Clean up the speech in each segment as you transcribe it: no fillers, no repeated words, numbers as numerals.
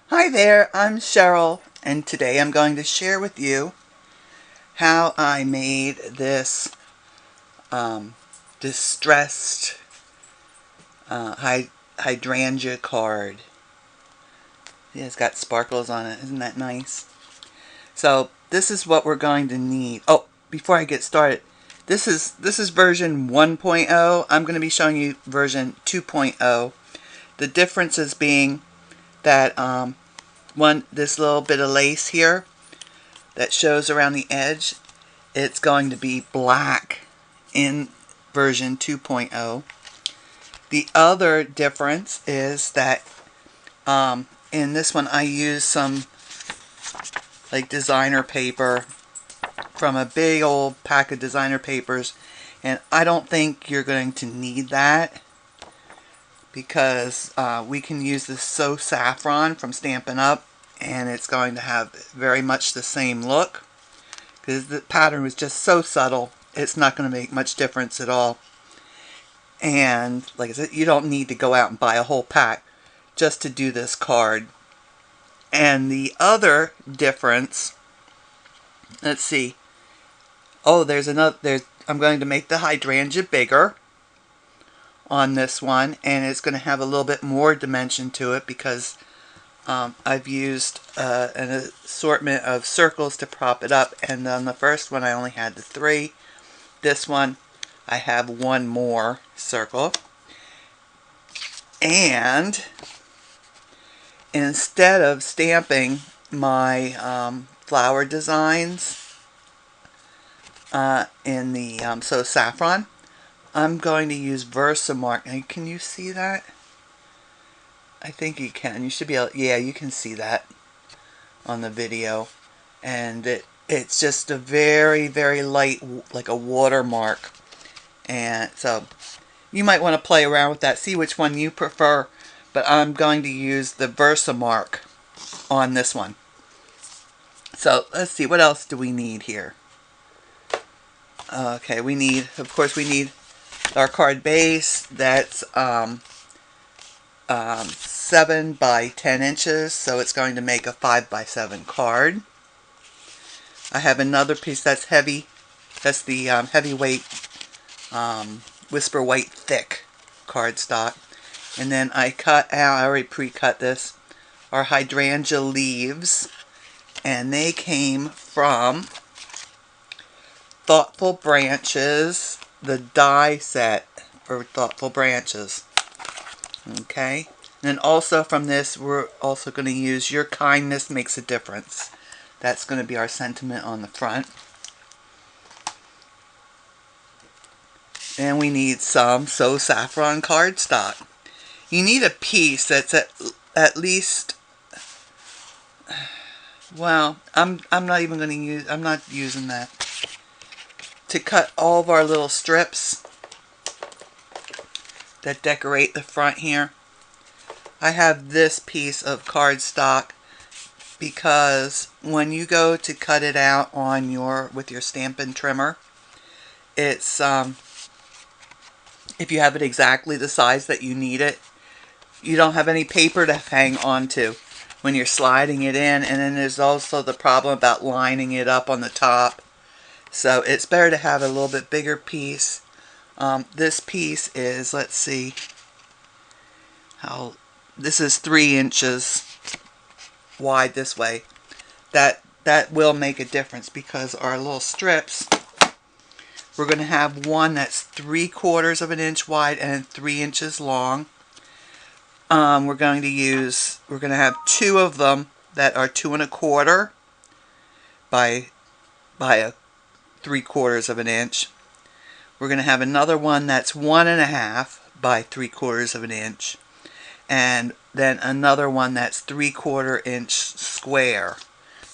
Hi there, I'm Cheryl, and today I'm going to share with you how I made this distressed hydrangea card. Yeah, it's got sparkles on it. Isn't that nice? So this is what we're going to need. Oh, before I get started, this is version 1.0. I'm going to be showing you version 2.0. The differences being that this little bit of lace here that shows around the edge, it's going to be black in version 2.0. The other difference is that in this one I used some like designer paper from a big old pack of designer papers, and I don't think you're going to need that because we can use this So Saffron from Stampin Up, and it's going to have very much the same look because the pattern was just so subtle. It's not going to make much difference at all. And like I said, you don't need to go out and buy a whole pack just to do this card. And the other difference, let's see. Oh, there's another. I'm going to make the hydrangea bigger on this one, and it's going to have a little bit more dimension to it because I've used an assortment of circles to prop it up, and on the first one I only had the 3. This one I have 1 more circle, and instead of stamping my flower designs in the So Saffron, I'm going to use VersaMark. Now, can you see that? I think you can. You should be able. Yeah, you can see that on the video, and it's just a very, very light, like a watermark. And so you might want to play around with that, see which one you prefer, but I'm going to use the VersaMark on this one. So let's see, what else do we need here? Okay, we need our card base. That's 7 by 10 inches, so it's going to make a 5 by 7 card. I have another piece that's heavy. That's the heavyweight Whisper White thick cardstock. And then I cut out, I already pre-cut this, our Hydrangea Leaves. And they came from Thoughtful Branches, the die set for Thoughtful Branches. Okay. And then also from this, we're also going to use Your Kindness Makes a Difference. That's going to be our sentiment on the front. And we need some So Saffron cardstock. You need a piece that's at least, well, I'm not even going to use, I'm not using that. To cut all of our little strips that decorate the front here, I have this piece of cardstock because when you go to cut it out on with your Stampin' trimmer, it's if you have it exactly the size that you need it, you don't have any paper to hang on to when you're sliding it in. And then there's also the problem about lining it up on the top. So it's better to have a little bit bigger piece. This piece is, let's see, this is 3 inches wide this way. That will make a difference because our little strips, we're going to have one that's 3/4 of an inch wide and 3 inches long. We're going to have 2 of them that are 2 1/4 by a 3/4 of an inch. We're going to have another one that's 1 1/2 by 3/4 of an inch, and then another one that's 3/4 inch square.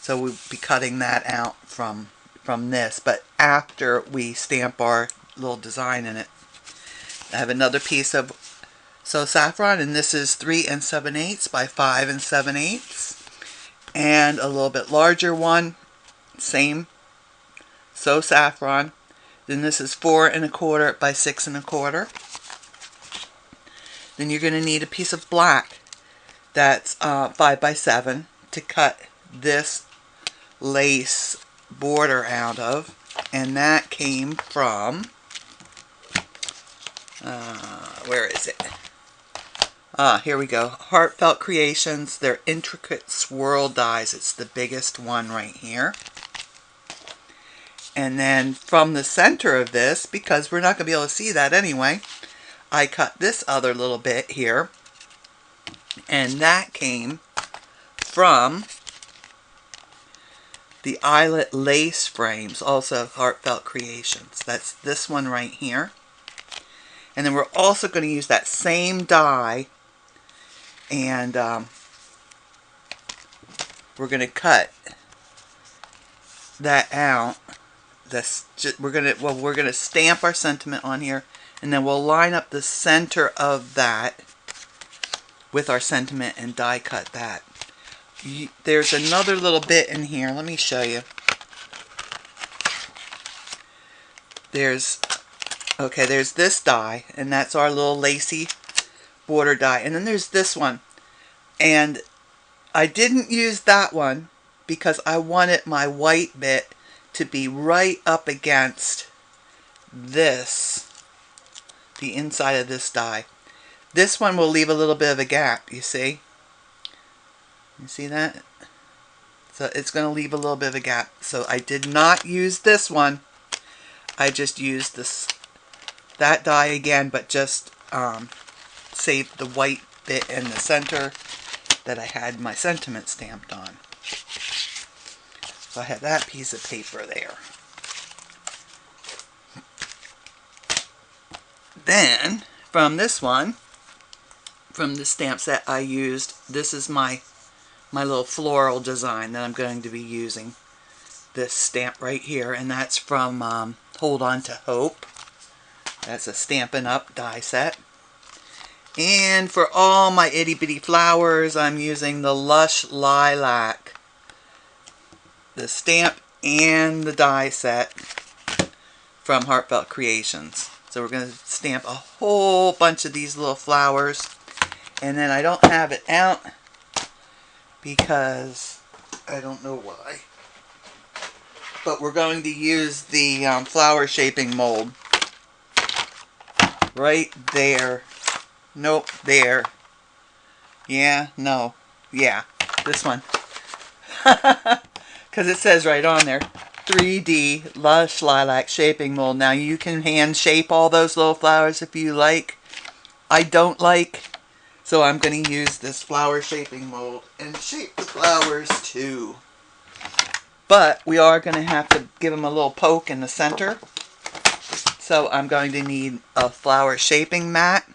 So we'll be cutting that out from this, but after we stamp our little design in it. I have another piece of So Saffron, and this is 3 7/8 by 5 7/8, and a little bit larger one, same So Saffron. Then this is 4 1/4 by 6 1/4. Then you're going to need a piece of black. that's 5x7 to cut this lace border out of, and that came from where is it? Here we go. Heartfelt Creations, their intricate swirl dies. It's the biggest one right here. And then from the center of this, because we're not going to be able to see that anyway, I cut this other little bit here, and that came from the eyelet lace frames, also Heartfelt Creations. That's this one right here. And then we're also going to use that same die, and we're going to cut that out. We're going to stamp our sentiment on here, and then we'll line up the center of that with our sentiment and die cut that. There's another little bit in here. Let me show you. There's this die, and that's our little lacy border die. And then there's this one. And I didn't use that one because I wanted my white bit to be right up against this, the inside of this die. This one will leave a little bit of a gap, you see? You see that? So it's going to leave a little bit of a gap. So I did not use this one. I just used that die again, but just saved the white bit in the center that I had my sentiment stamped on. So I have that piece of paper there. Then, from this one, from the stamp set I used, this is my little floral design that I'm going to be using. This stamp right here, and that's from Hold On to Hope. That's a Stampin' Up die set. And for all my itty bitty flowers, I'm using the Lush Lilac. The stamp and the die set from Heartfelt Creations. So we're going to stamp a whole bunch of these little flowers. And then I don't have it out because I don't know why. But we're going to use the flower shaping mold. Right there. Nope, there. Yeah, no. Yeah, this one. Because it says right on there, 3D Lush Lilac Shaping Mold. Now you can hand shape all those little flowers if you like. I don't like, so I'm going to use this flower shaping mold and shape the flowers too. But we are going to have to give them a little poke in the center. So I'm going to need a flower shaping mat.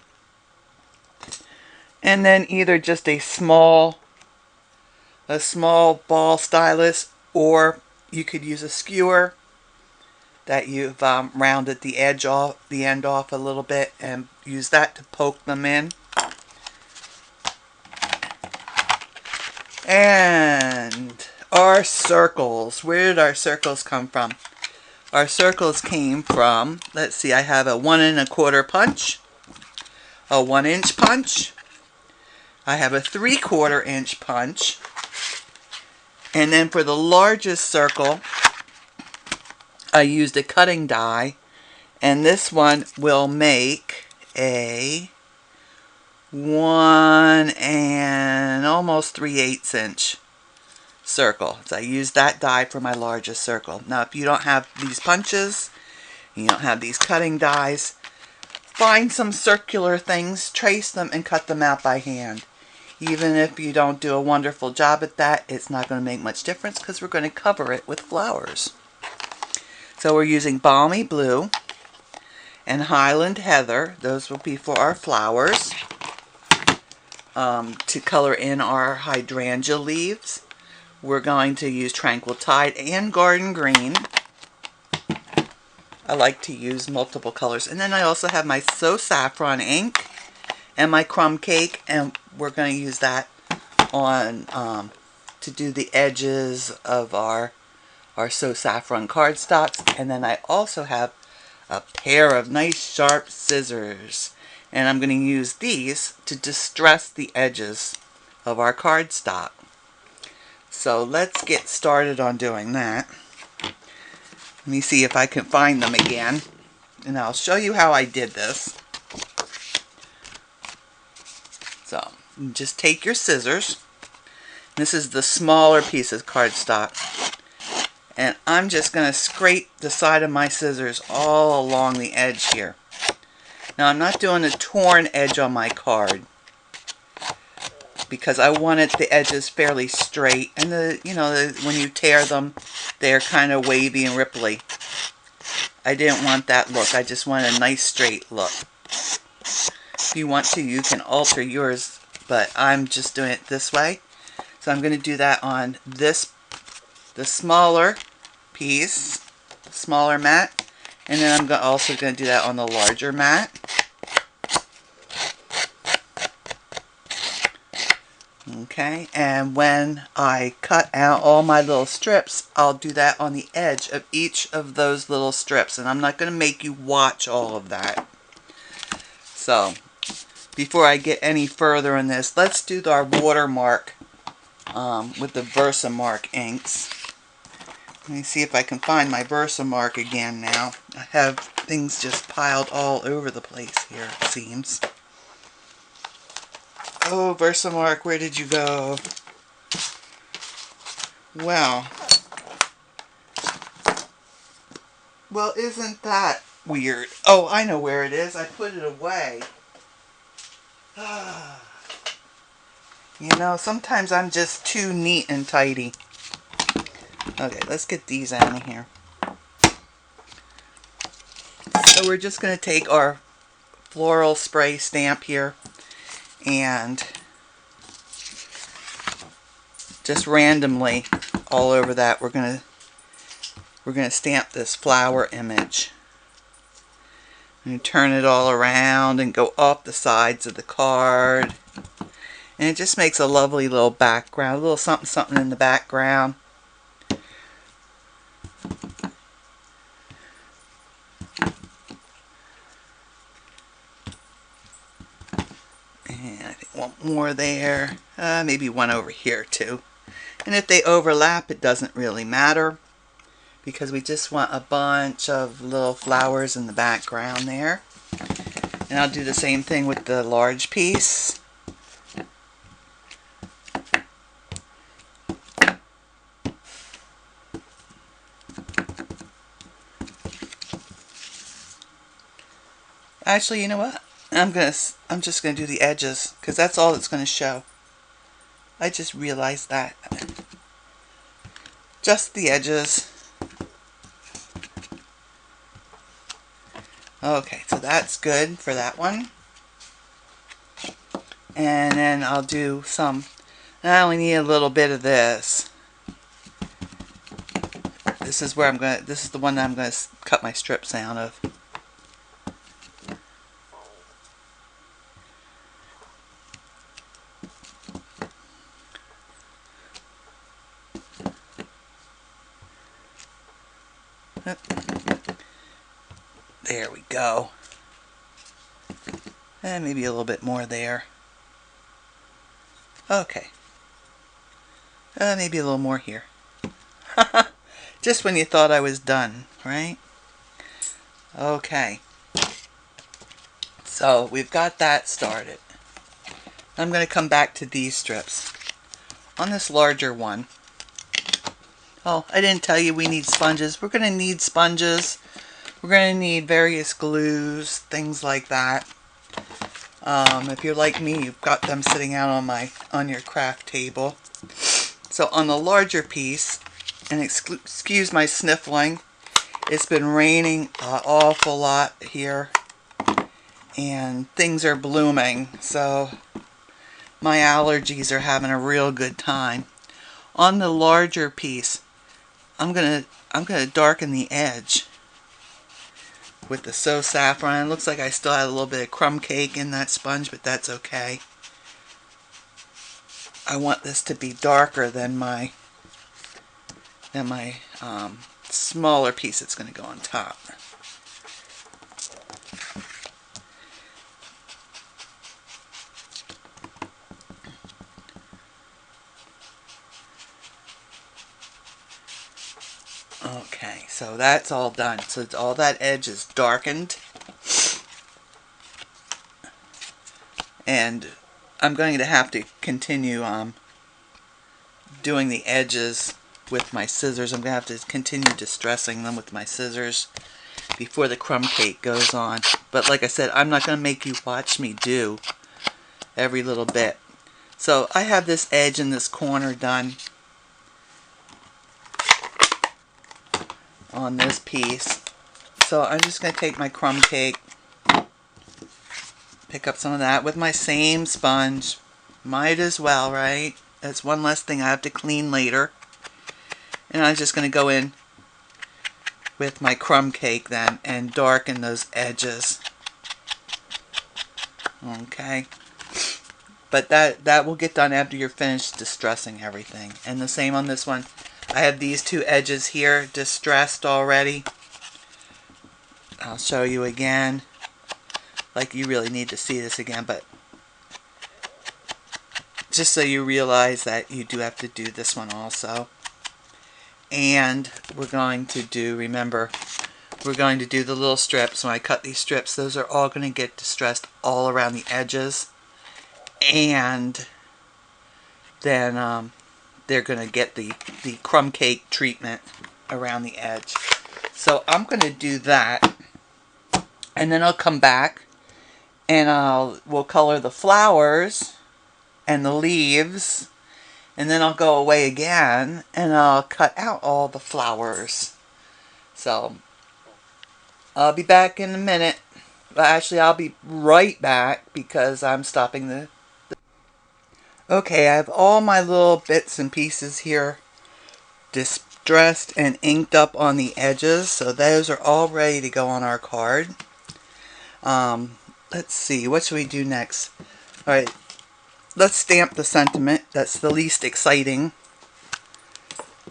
And then either just a small ball stylus, or you could use a skewer that you've rounded the end off a little bit, and use that to poke them in. And our circles. Where did our circles come from? Our circles came from, let's see, I have a 1 1/4 punch, a 1-inch punch, I have a 3/4 inch punch, and then for the largest circle, I used a cutting die, and this one will make a 1 and almost 3/8 inch circle. So I used that die for my largest circle. Now if you don't have these punches, you don't have these cutting dies, find some circular things, trace them, and cut them out by hand. Even if you don't do a wonderful job at that, it's not going to make much difference because we're going to cover it with flowers. So we're using Balmy Blue and Highland Heather. Those will be for our flowers. To color in our Hydrangea Leaves, we're going to use Tranquil Tide and Garden Green. I like to use multiple colors. And then I also have my So Saffron ink and my Crumb cake, and we're going to use that on to do the edges of our So Saffron cardstocks. And then I also have a pair of nice sharp scissors, and I'm going to use these to distress the edges of our cardstock. So let's get started on doing that. Let me see if I can find them again, and I'll show you how I did this. So you just take your scissors. This is the smaller piece of cardstock, and I'm just going to scrape the side of my scissors all along the edge here. Now I'm not doing a torn edge on my card because I wanted the edges fairly straight, and when you tear them, they're kind of wavy and ripply. I didn't want that look. I just wanted a nice straight look. If you want to, you can alter yours, but I'm just doing it this way. So I'm going to do that on the smaller piece, smaller mat, and then I'm also going to do that on the larger mat. Okay, and when I cut out all my little strips, I'll do that on the edge of each of those little strips, and I'm not going to make you watch all of that. So, before I get any further in this, let's do our watermark with the VersaMark inks. Let me see if I can find my VersaMark again now. I have things just piled all over the place here, it seems. Oh, VersaMark, where did you go? Well, isn't that weird? Oh, I know where it is. I put it away. You know, sometimes I'm just too neat and tidy. Okay, let's get these out of here. So we're just going to take our floral spray stamp here and just randomly all over that we're going to stamp this flower image. And turn it all around and go up the sides of the card. And it just makes a lovely little background, a little something something in the background. And I think one more there, maybe one over here too. And if they overlap, it doesn't really matter, because we just want a bunch of little flowers in the background there. And I'll do the same thing with the large piece. Actually, you know what? I'm just gonna do the edges, because that's all it's gonna show. I just realized that. Just the edges. Okay, so that's good for that one. And then I'll do some, I only need a little bit of this. This is where this is the one that I'm gonna cut my strips out of. There we go. And maybe a little bit more there. Okay. Maybe a little more here. Just when you thought I was done, right? Okay. So we've got that started. I'm going to come back to these strips. On this larger one. Oh, I didn't tell you we need sponges. We're going to need sponges. We're going to need various glues, things like that. If you're like me, you've got them sitting out on your craft table. So on the larger piece, and excuse my sniffling, it's been raining an awful lot here, and things are blooming, so my allergies are having a real good time. On the larger piece, I'm gonna darken the edge with the Saffron. It looks like I still had a little bit of crumb cake in that sponge, but that's okay. I want this to be darker than my smaller piece that's going to go on top. Okay, so that's all done. So all that edge is darkened. And I'm going to have to continue doing the edges with my scissors. I'm going to have to continue distressing them with my scissors before the crumb cake goes on. But like I said, I'm not going to make you watch me do every little bit. So I have this edge in this corner done on this piece. So I'm just going to take my crumb cake, pick up some of that with my same sponge. Might as well, right? That's one less thing I have to clean later. And I'm just going to go in with my crumb cake then and darken those edges. Okay. But that will get done after you're finished distressing everything. And the same on this one. I have these two edges here distressed already. I'll show you again. Like, you really need to see this again, but just so you realize that you do have to do this one also. And we're going to do, remember, we're going to do the little strips. When I cut these strips, those are all going to get distressed all around the edges. And then they're going to get the crumb cake treatment around the edge. So I'm going to do that. And then I'll come back and we'll color the flowers and the leaves. And then I'll go away again and I'll cut out all the flowers. So I'll be back in a minute. Well, actually, I'll be right back because I'm stopping the... Okay, I have all my little bits and pieces here distressed and inked up on the edges. So those are all ready to go on our card. Let's see, what should we do next? Alright, let's stamp the sentiment. That's the least exciting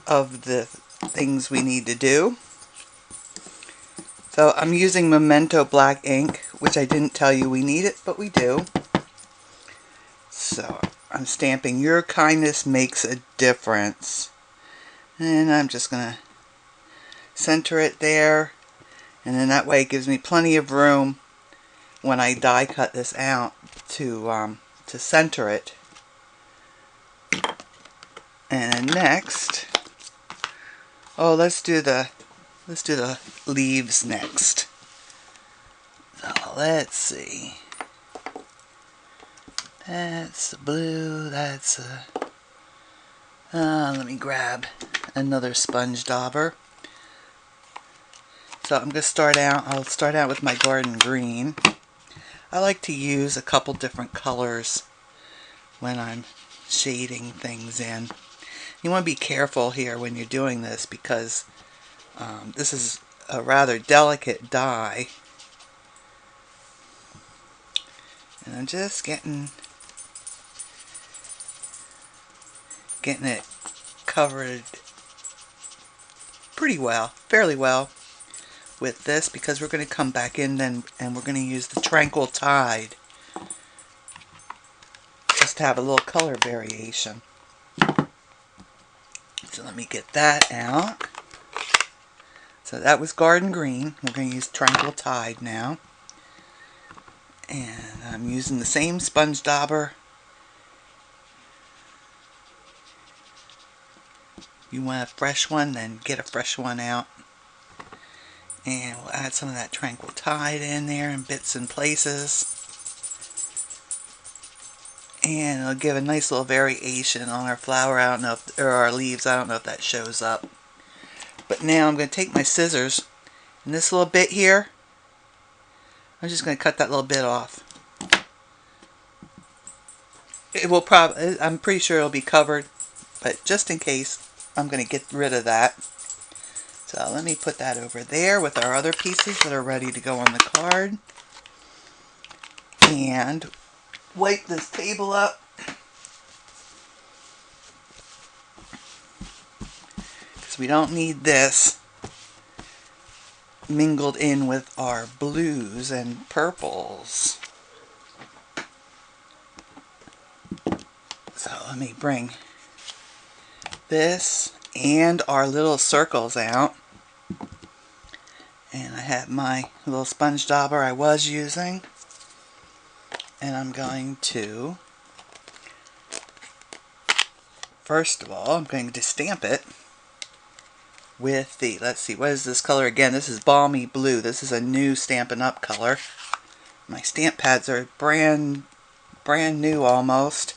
of the things we need to do. So I'm using Memento black ink, which I didn't tell you we need it, but we do. So I'm stamping "Your kindness makes a difference." And I'm just going to center it there. And then that way it gives me plenty of room when I die cut this out to center it. And then next, let's do the leaves next. So let's see. That's the blue. That's let me grab another sponge dauber. So I'm going to start out. I'll start out with my garden green. I like to use a couple different colors when I'm shading things in. You want to be careful here when you're doing this because this is a rather delicate dye. And I'm just getting it covered pretty well, fairly well with this, because we're going to come back in then and we're going to use the Tranquil Tide just to have a little color variation. So let me get that out. So that was garden green. We're going to use Tranquil Tide now. And I'm using the same sponge dauber. You want a fresh one, then get a fresh one out. And we'll add some of that Tranquil Tide in there in bits and places. And it'll give a nice little variation on our flower. I don't know if, or our leaves. I don't know if that shows up. But now I'm going to take my scissors, and this little bit here, I'm just going to cut that little bit off. It will probably, I'm pretty sure it'll be covered, but just in case, I'm going to get rid of that. So let me put that over there with our other pieces that are ready to go on the card. And wipe this table up. Because we don't need this mingled in with our blues and purples. So let me bring this and our little circles out. And I have my little sponge dauber I was using. And I'm going to, first of all, I'm going to stamp it with the, let's see, what is this color again? This is Balmy Blue. This is a new Stampin' Up color. My stamp pads are brand new almost.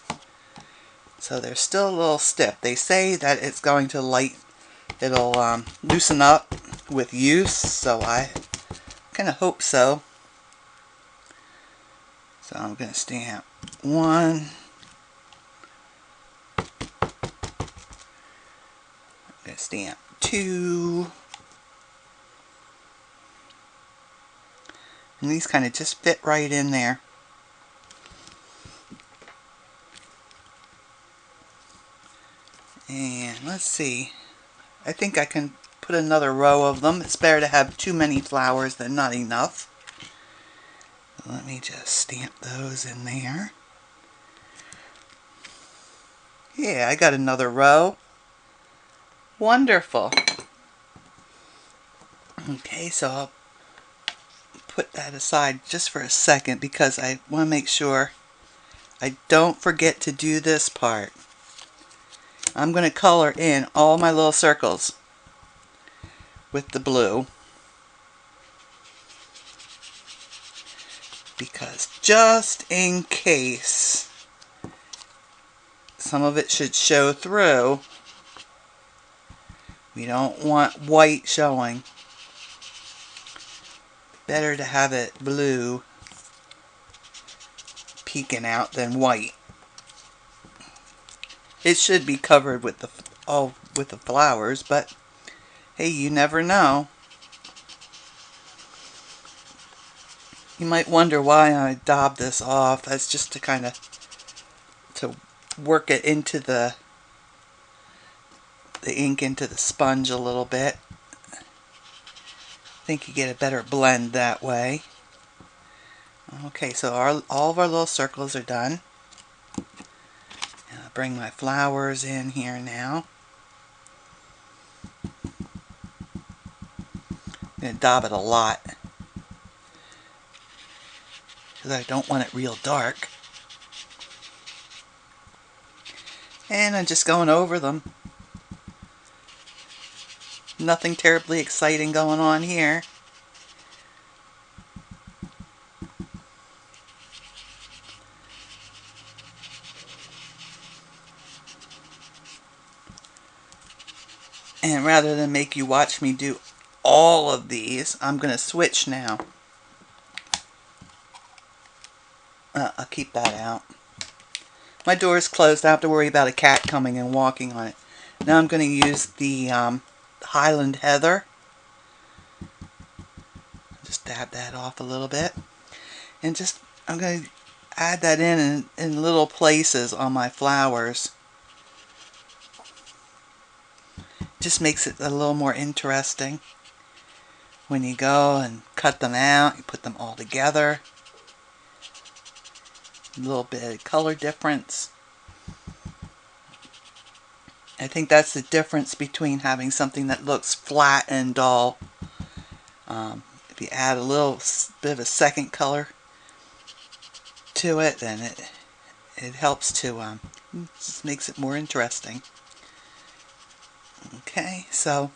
So they're still a little stiff. They say that it's going to it'll loosen up with use, so I kind of hope so. So I'm going to stamp one. I'm going to stamp two. And these kind of just fit right in there. And let's see. I think I can put another row of them. It's better to have too many flowers than not enough. Let me just stamp those in there. Yeah, I got another row. Wonderful. Okay, so I'll put that aside just for a second because I want to make sure I don't forget to do this part. I'm going to color in all my little circles with the blue because just in case some of it should show through, we don't want white showing. Better to have it blue peeking out than white. It should be covered with the flowers, but hey, you never know. You might wonder why I daub this off. That's just to kind of to work it into the ink into the sponge a little bit. I think you get a better blend that way. Okay, so all of our little circles are done. I'll bring my flowers in here now. I'm going to daub it a lot because I don't want it real dark. And I'm just going over them. Nothing terribly exciting going on here. And rather than make you watch me do all of these, I'm going to switch now. I'll keep that out. My door is closed. I don't have to worry about a cat coming and walking on it. Now I'm going to use the Highland Heather. Just dab that off a little bit. And I'm going to add that in little places on my flowers. Just makes it a little more interesting. When you go and cut them out, you put them all together. A little bit of color difference. I think that's the difference between having something that looks flat and dull. If you add a little bit of a second color to it, then it helps to just makes it more interesting. Okay, so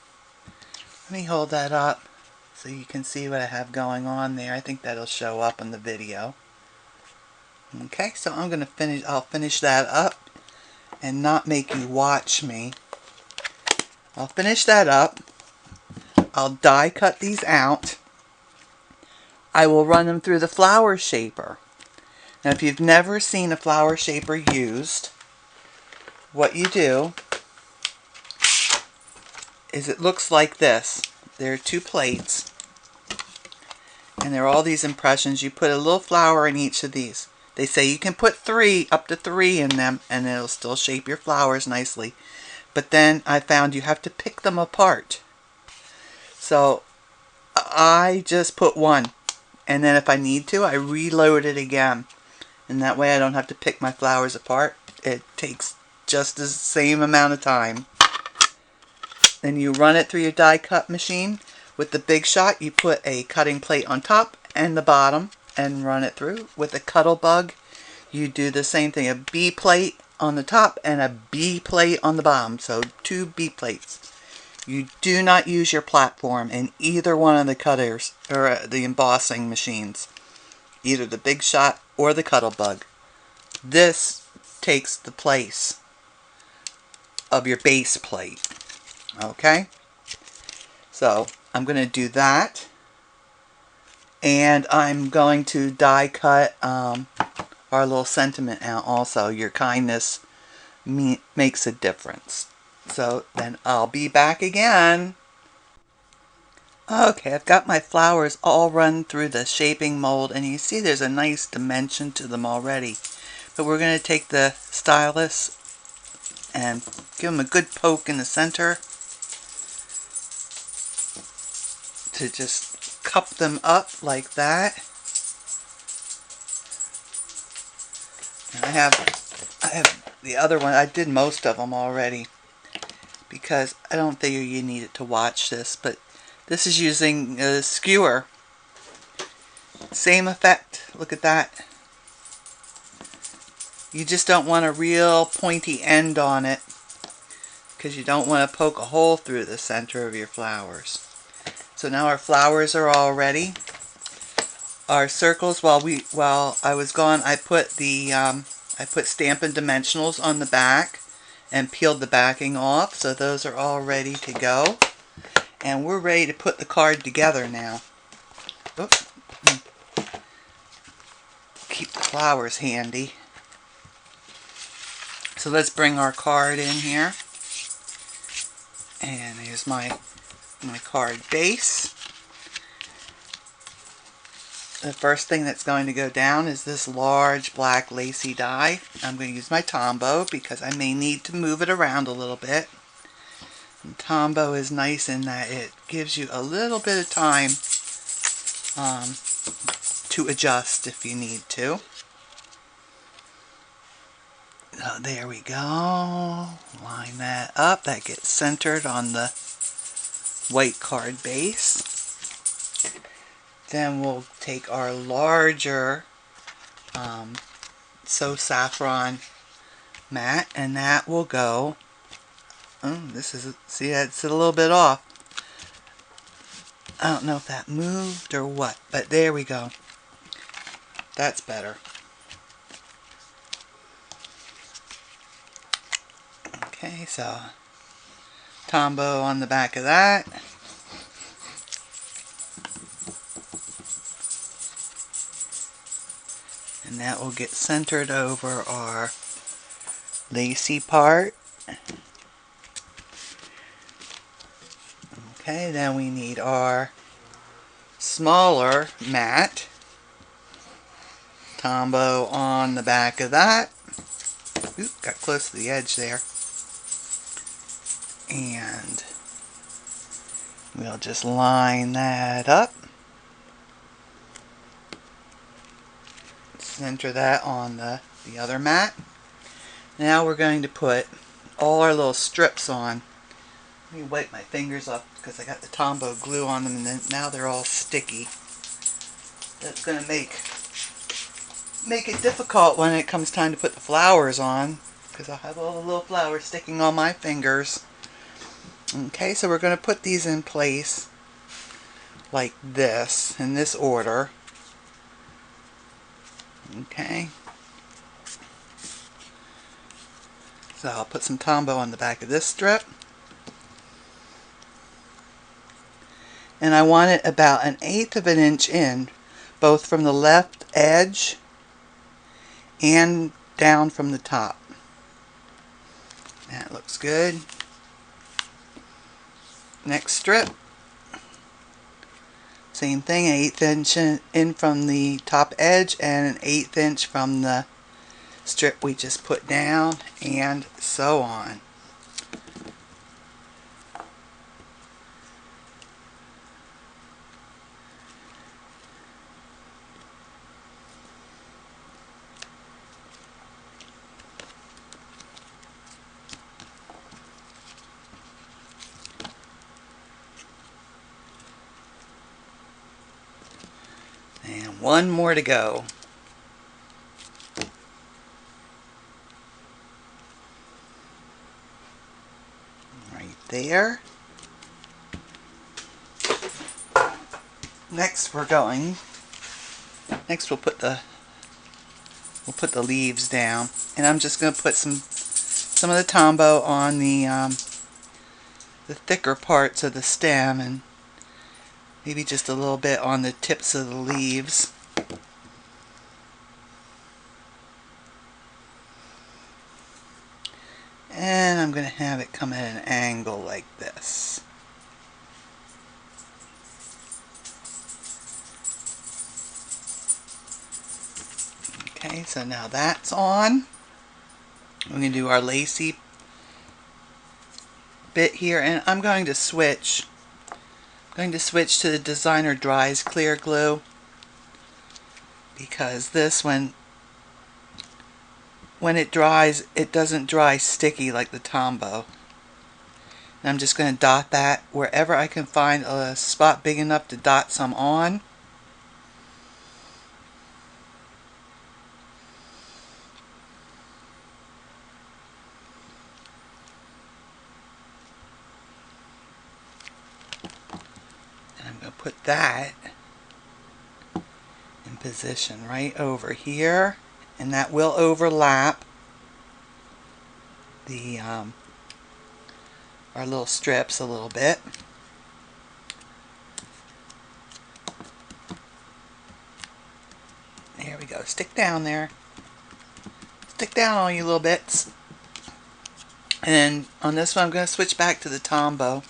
let me hold that up so you can see what I have going on there. I think that'll show up in the video. Okay, so I'll finish that up and not make you watch me. I'll finish that up. I'll die cut these out. I will run them through the flower shaper. Now if you've never seen a flower shaper used, what you do is it looks like this. There are two plates and there are all these impressions. You put a little flower in each of these. They say you can put up to three in them and it'll still shape your flowers nicely. But then I found you have to pick them apart. So I just put one. And then if I need to, I reload it again. And that way I don't have to pick my flowers apart. It takes just the same amount of time. Then you run it through your die cut machine. With the Big Shot, you put a cutting plate on top and the bottom and run it through. With the Cuttlebug, you do the same thing, a B plate on the top and a B plate on the bottom, so 2 B plates. You do not use your platform in either one of the cutters or the embossing machines, either the Big Shot or the Cuttlebug. This takes the place of your base plate. Okay? So I'm going to do that. And I'm going to die cut our little sentiment out also. Your kindness makes a difference. So then I'll be back again. Okay, I've got my flowers all run through the shaping mold, and you see there's a nice dimension to them already. But we're going to take the stylus and give them a good poke in the center to just cup them up like that. And I have the other one. I did most of them already because I don't think you need it to watch this, but this is using a skewer. Same effect. Look at that. You just don't want a real pointy end on it because you don't want to poke a hole through the center of your flowers. So now our flowers are all ready. Our circles, while I was gone, I put Stampin Dimensionals on the back and peeled the backing off, so those are all ready to go. And we're ready to put the card together now. Oops. Keep the flowers handy. So let's bring our card in here. And here's my card base. The first thing that's going to go down is this large black lacy die. I'm going to use my Tombow because I may need to move it around a little bit. And Tombow is nice in that it gives you a little bit of time to adjust if you need to. So there we go. Line that up. That gets centered on the white card base. Then we'll take our larger Saffron mat, and that will go. Oh, see, that's a little bit off. I don't know if that moved or what, but there we go. That's better. Okay, so Tombow on the back of that. And that will get centered over our lacy part. Okay, then we need our smaller mat. Tombow on the back of that. Oop, got close to the edge there. And we'll just line that up. Center that on the other mat. Now we're going to put all our little strips on. Let me wipe my fingers off because I got the Tombow glue on them, and then now they're all sticky. That's going to make it difficult when it comes time to put the flowers on, because I'll have all the little flowers sticking on my fingers. Okay, so we're going to put these in place like this, in this order. Okay. So I'll put some Tombow on the back of this strip. And I want it about 1/8 of an inch in, both from the left edge and down from the top. That looks good. Next strip. Same thing, 1/8 inch in from the top edge and 1/8 inch from the strip we just put down, and so on. And one more to go. Right there. Next we'll put the leaves down, and I'm just going to put some of the Tombow on the thicker parts of the stem, and maybe just a little bit on the tips of the leaves. And I'm going to have it come at an angle like this. Okay, so now that's on. We're going to do our lacy bit here, and I'm going to switch. I'm going to switch to the Designer Dries Clear Glue, because this, when it dries, it doesn't dry sticky like the Tombow. And I'm just going to dot that wherever I can find a spot big enough to dot some on. And I'm going to put that in position right over here, and that will overlap the our little strips a little bit. There we go. Stick down there. Stick down all you little bits. And on this one I'm going to switch back to the Tombow,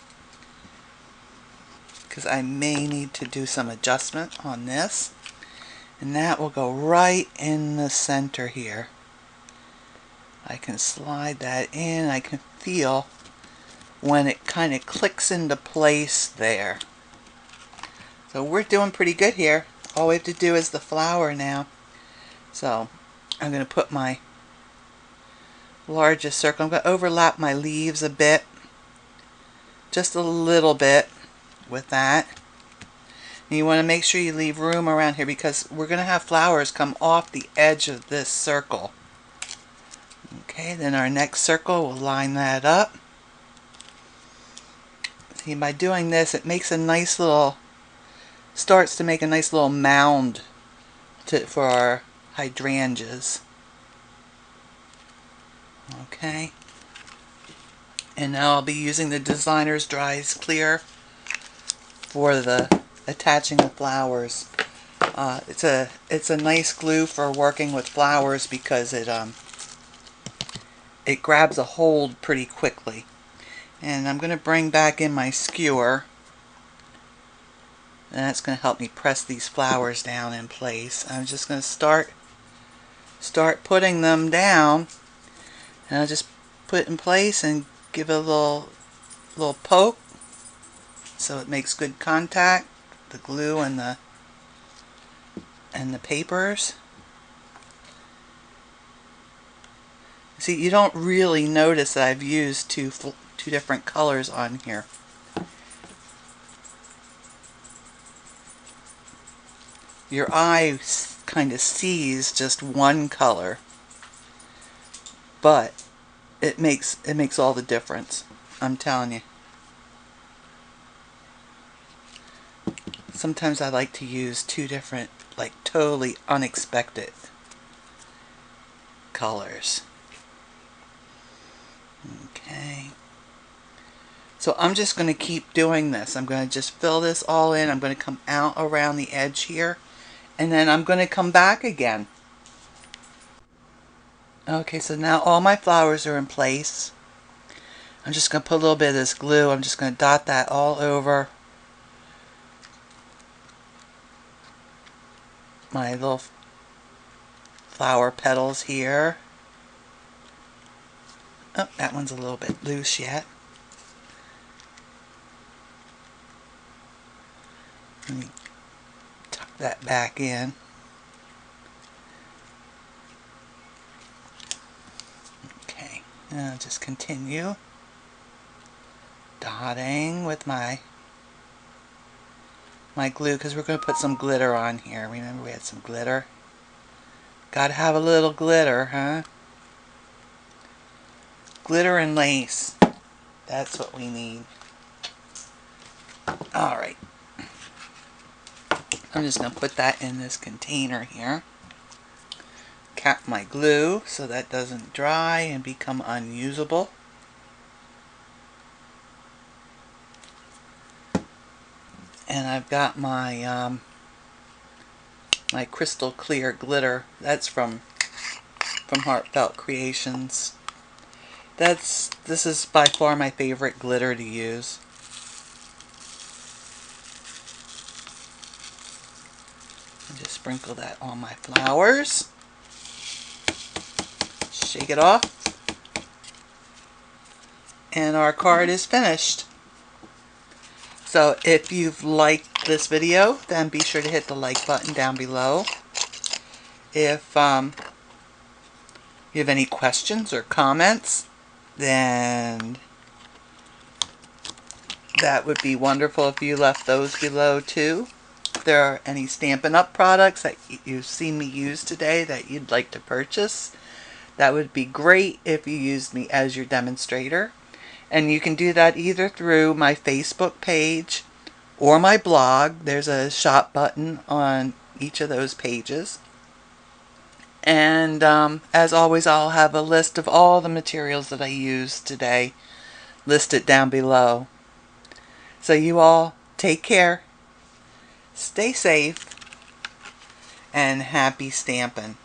because I may need to do some adjustment on this. And that will go right in the center here. I can slide that in. I can feel when it kind of clicks into place there. So we're doing pretty good here. All we have to do is the flower now. So I'm going to put my largest circle. I'm going to overlap my leaves a bit. Just a little bit with that. And you want to make sure you leave room around here, because we're going to have flowers come off the edge of this circle. Okay, then our next circle, we'll line that up. See, by doing this, it makes a nice little, starts to make a nice little mound for our hydrangeas. Okay. And now I'll be using the Designer's Dries Clear for the attaching the flowers. It's a nice glue for working with flowers, because it grabs a hold pretty quickly. And I'm going to bring back in my skewer, and that's going to help me press these flowers down in place. I'm just going to start putting them down, and I'll just put it in place and give it a little poke so it makes good contact, the glue and the papers. See, you don't really notice that I've used two different colors on here. Your eye kind of sees just one color, but it makes all the difference. I'm telling you. Sometimes I like to use two different, like totally unexpected colors. Okay. So I'm just going to keep doing this. I'm going to just fill this all in. I'm going to come out around the edge here, and then I'm going to come back again. Okay, so now all my flowers are in place. I'm just going to put a little bit of this glue. I'm just going to dot that all over my little flower petals here. Oh, that one's a little bit loose yet. Let me tuck that back in. Okay, and I'll just continue dotting with my my glue because we're going to put some glitter on here. Remember we had some glitter? Gotta have a little glitter, huh? Glitter and lace. That's what we need. Alright. I'm just going to put that in this container here. Cap my glue so that doesn't dry and become unusable. And I've got my my crystal clear glitter. That's from Heartfelt Creations. This is by far my favorite glitter to use. And just sprinkle that on my flowers. Shake it off. And our card is finished. So if you've liked this video, then be sure to hit the like button down below. If you have any questions or comments, then that would be wonderful if you left those below too. If there are any Stampin' Up! Products that you've seen me use today that you'd like to purchase, that would be great if you used me as your demonstrator. And you can do that either through my Facebook page or my blog. There's a shop button on each of those pages. And as always, I'll have a list of all the materials that I used today listed down below. So you all take care, stay safe, and happy stamping.